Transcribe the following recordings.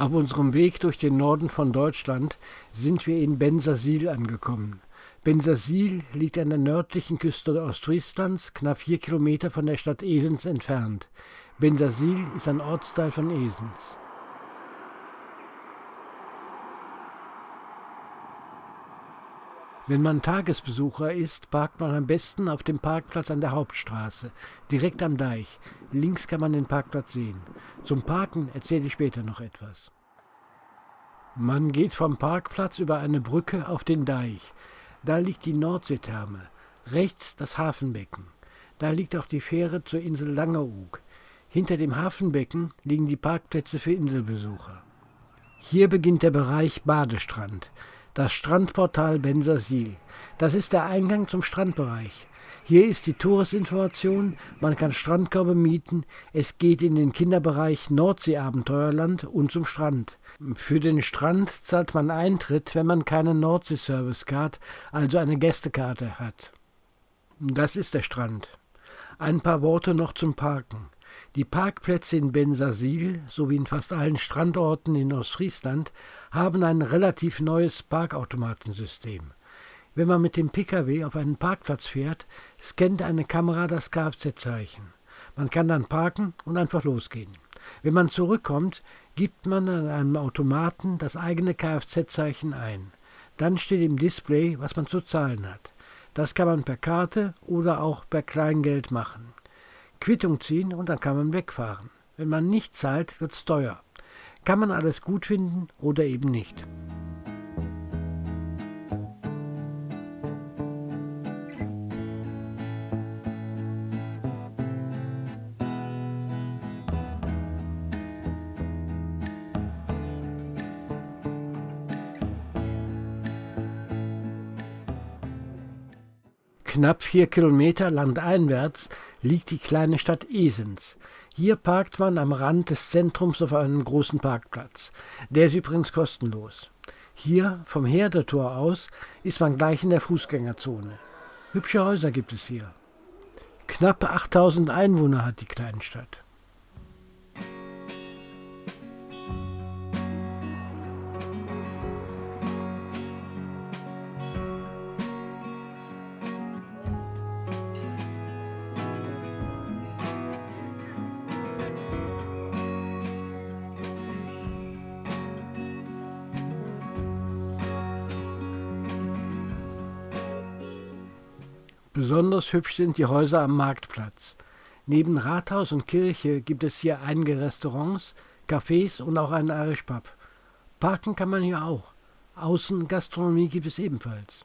Auf unserem Weg durch den Norden von Deutschland sind wir in Bensersiel angekommen. Bensersiel liegt an der nördlichen Küste Ostfrieslands, knapp 4 Kilometer von der Stadt Esens entfernt. Bensersiel ist ein Ortsteil von Esens. Wenn man Tagesbesucher ist, parkt man am besten auf dem Parkplatz an der Hauptstraße, direkt am Deich. Links kann man den Parkplatz sehen. Zum Parken erzähle ich später noch etwas. Man geht vom Parkplatz über eine Brücke auf den Deich. Da liegt die Nordseetherme, rechts das Hafenbecken. Da liegt auch die Fähre zur Insel Langeoog. Hinter dem Hafenbecken liegen die Parkplätze für Inselbesucher. Hier beginnt der Bereich Badestrand. Das Strandportal Bensersiel. Das ist der Eingang zum Strandbereich. Hier ist die Touristinformation, man kann Strandkörbe mieten, es geht in den Kinderbereich Nordseeabenteuerland und zum Strand. Für den Strand zahlt man Eintritt, wenn man keine Nordsee-Service-Card, also eine Gästekarte hat. Das ist der Strand. Ein paar Worte noch zum Parken. Die Parkplätze in Bensersiel, sowie in fast allen Strandorten in Ostfriesland, haben ein relativ neues Parkautomatensystem. Wenn man mit dem Pkw auf einen Parkplatz fährt, scannt eine Kamera das Kfz-Zeichen. Man kann dann parken und einfach losgehen. Wenn man zurückkommt, gibt man an einem Automaten das eigene Kfz-Zeichen ein. Dann steht im Display, was man zu zahlen hat. Das kann man per Karte oder auch per Kleingeld machen. Quittung ziehen und dann kann man wegfahren. Wenn man nicht zahlt, wird's teuer. Kann man alles gut finden oder eben nicht. Knapp 4 Kilometer landeinwärts liegt die kleine Stadt Esens. Hier parkt man am Rand des Zentrums auf einem großen Parkplatz. Der ist übrigens kostenlos. Hier, vom Herdetor aus, ist man gleich in der Fußgängerzone. Hübsche Häuser gibt es hier. Knapp 8000 Einwohner hat die Kleinstadt. Besonders hübsch sind die Häuser am Marktplatz. Neben Rathaus und Kirche gibt es hier einige Restaurants, Cafés und auch einen Irish Pub. Parken kann man hier auch. Außengastronomie gibt es ebenfalls.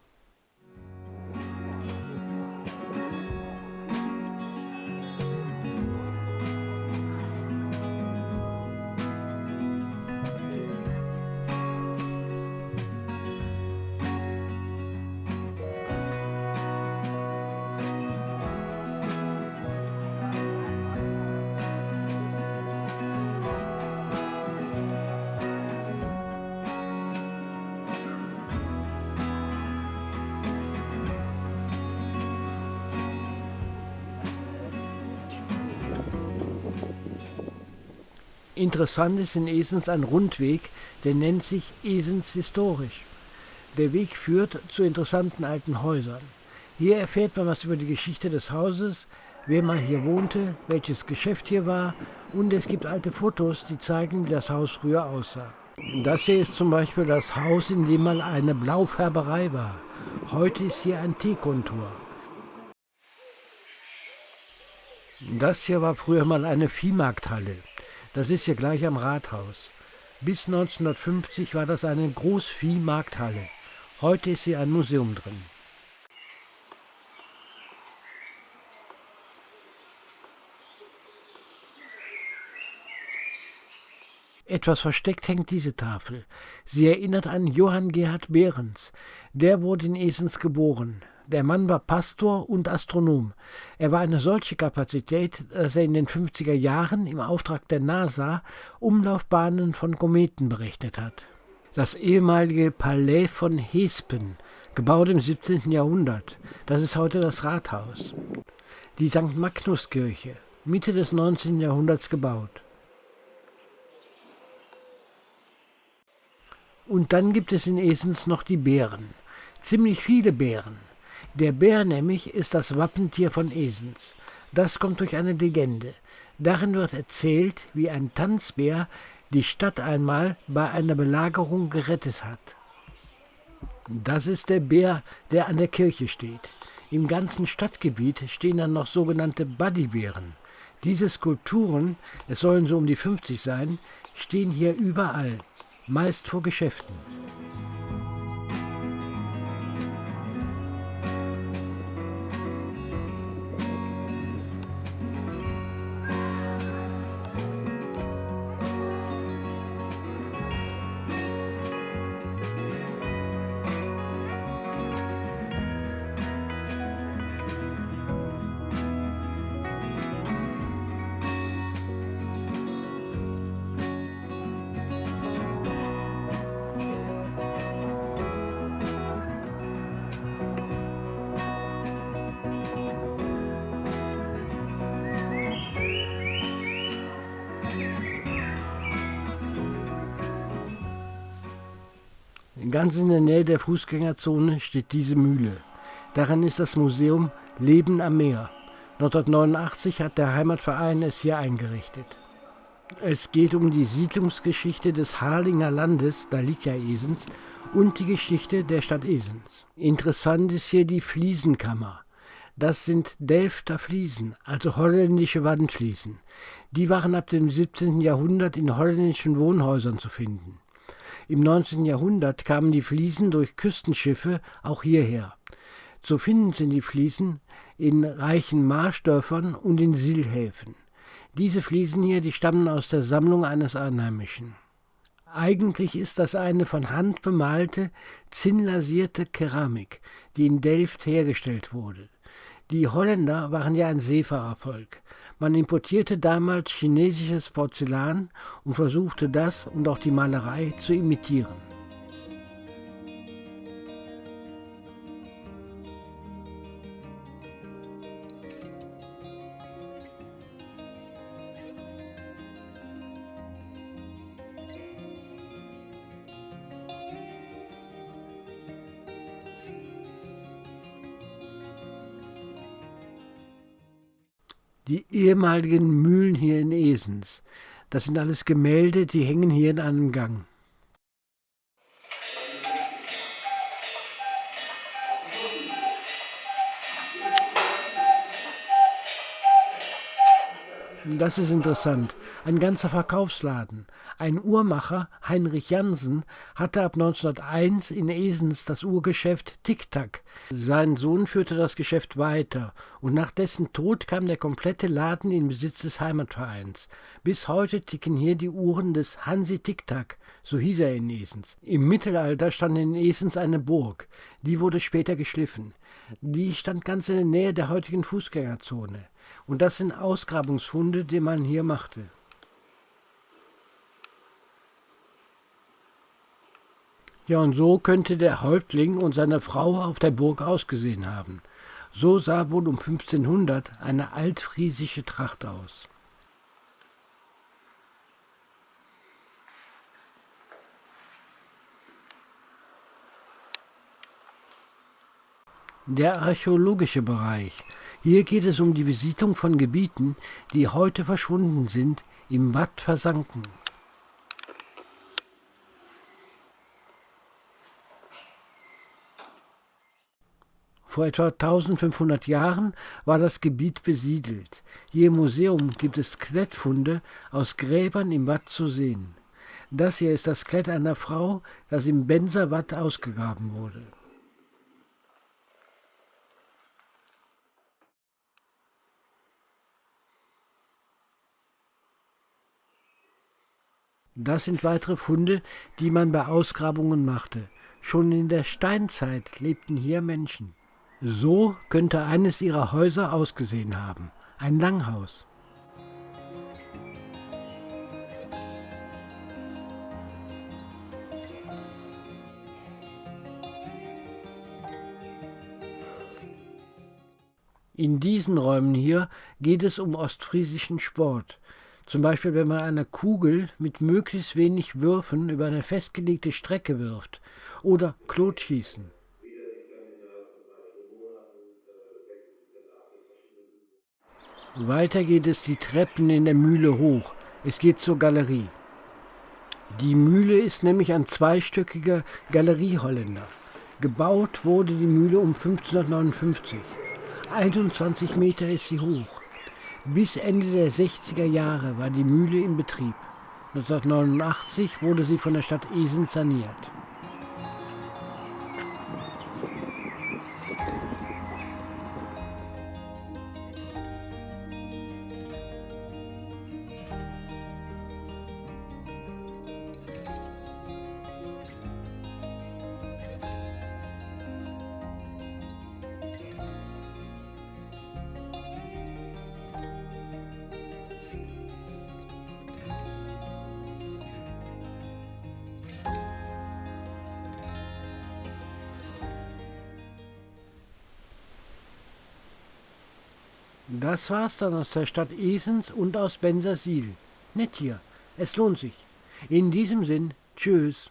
Interessant ist in Esens ein Rundweg, der nennt sich Esens historisch. Der Weg führt zu interessanten alten Häusern. Hier erfährt man was über die Geschichte des Hauses, wer mal hier wohnte, welches Geschäft hier war und es gibt alte Fotos, die zeigen, wie das Haus früher aussah. Das hier ist zum Beispiel das Haus, in dem mal eine Blaufärberei war. Heute ist hier ein Teekontor. Das hier war früher mal eine Viehmarkthalle. Das ist hier gleich am Rathaus. Bis 1950 war das eine Großviehmarkthalle. Heute ist hier ein Museum drin. Etwas versteckt hängt diese Tafel. Sie erinnert an Johann Gerhard Behrens. Der wurde in Esens geboren. Der Mann war Pastor und Astronom. Er war eine solche Kapazität, dass er in den 50er Jahren im Auftrag der NASA Umlaufbahnen von Kometen berechnet hat. Das ehemalige Palais von Hespen, gebaut im 17. Jahrhundert, das ist heute das Rathaus. Die St. Magnuskirche, Mitte des 19. Jahrhunderts gebaut. Und dann gibt es in Esens noch die Bären. Ziemlich viele Bären. Der Bär nämlich ist das Wappentier von Esens. Das kommt durch eine Legende. Darin wird erzählt, wie ein Tanzbär die Stadt einmal bei einer Belagerung gerettet hat. Das ist der Bär, der an der Kirche steht. Im ganzen Stadtgebiet stehen dann noch sogenannte Buddybären. Diese Skulpturen, es sollen so um die 50 sein, stehen hier überall, meist vor Geschäften. Ganz in der Nähe der Fußgängerzone steht diese Mühle. Daran ist das Museum Leben am Meer. 1989 hat der Heimatverein es hier eingerichtet. Es geht um die Siedlungsgeschichte des Harlinger Landes, da liegt ja Esens, und die Geschichte der Stadt Esens. Interessant ist hier die Fliesenkammer. Das sind Delfter Fliesen, also holländische Wandfliesen. Die waren ab dem 17. Jahrhundert in holländischen Wohnhäusern zu finden. Im 19. Jahrhundert kamen die Fliesen durch Küstenschiffe auch hierher. Zu finden sind die Fliesen in reichen Marschdörfern und in Seehäfen. Diese Fliesen hier, die stammen aus der Sammlung eines Einheimischen. Eigentlich ist das eine von Hand bemalte, zinnlasierte Keramik, die in Delft hergestellt wurde. Die Holländer waren ja ein Seefahrervolk. Man importierte damals chinesisches Porzellan und versuchte das und auch die Malerei zu imitieren. Die ehemaligen Mühlen hier in Esens, das sind alles Gemälde, die hängen hier in einem Gang. Das ist interessant. Ein ganzer Verkaufsladen. Ein Uhrmacher, Heinrich Jansen, hatte ab 1901 in Esens das Uhrgeschäft Tic-Tac. Sein Sohn führte das Geschäft weiter und nach dessen Tod kam der komplette Laden in Besitz des Heimatvereins. Bis heute ticken hier die Uhren des Hansi Tic-Tac, so hieß er in Esens. Im Mittelalter stand in Esens eine Burg. Die wurde später geschliffen. Die stand ganz in der Nähe der heutigen Fußgängerzone. Und das sind Ausgrabungsfunde, die man hier machte. Ja, und so könnte der Häuptling und seine Frau auf der Burg ausgesehen haben. So sah wohl um 1500 eine altfriesische Tracht aus. Der archäologische Bereich. Hier geht es um die Besiedlung von Gebieten, die heute verschwunden sind, im Watt versanken. Vor etwa 1500 Jahren war das Gebiet besiedelt. Hier im Museum gibt es Skelettfunde aus Gräbern im Watt zu sehen. Das hier ist das Skelett einer Frau, das im Benser Watt ausgegraben wurde. Das sind weitere Funde, die man bei Ausgrabungen machte. Schon in der Steinzeit lebten hier Menschen. So könnte eines ihrer Häuser ausgesehen haben. Ein Langhaus. In diesen Räumen hier geht es um ostfriesischen Sport. Zum Beispiel, wenn man eine Kugel mit möglichst wenig Würfen über eine festgelegte Strecke wirft. Oder Klotschießen. Weiter geht es die Treppen in der Mühle hoch. Es geht zur Galerie. Die Mühle ist nämlich ein zweistöckiger Galerieholländer. Gebaut wurde die Mühle um 1559. 21 Meter ist sie hoch. Bis Ende der 60er Jahre war die Mühle in Betrieb. 1989 wurde sie von der Stadt Esens saniert. Das war's dann aus der Stadt Esens und aus Bensersiel. Nett hier. Es lohnt sich. In diesem Sinn, tschüss.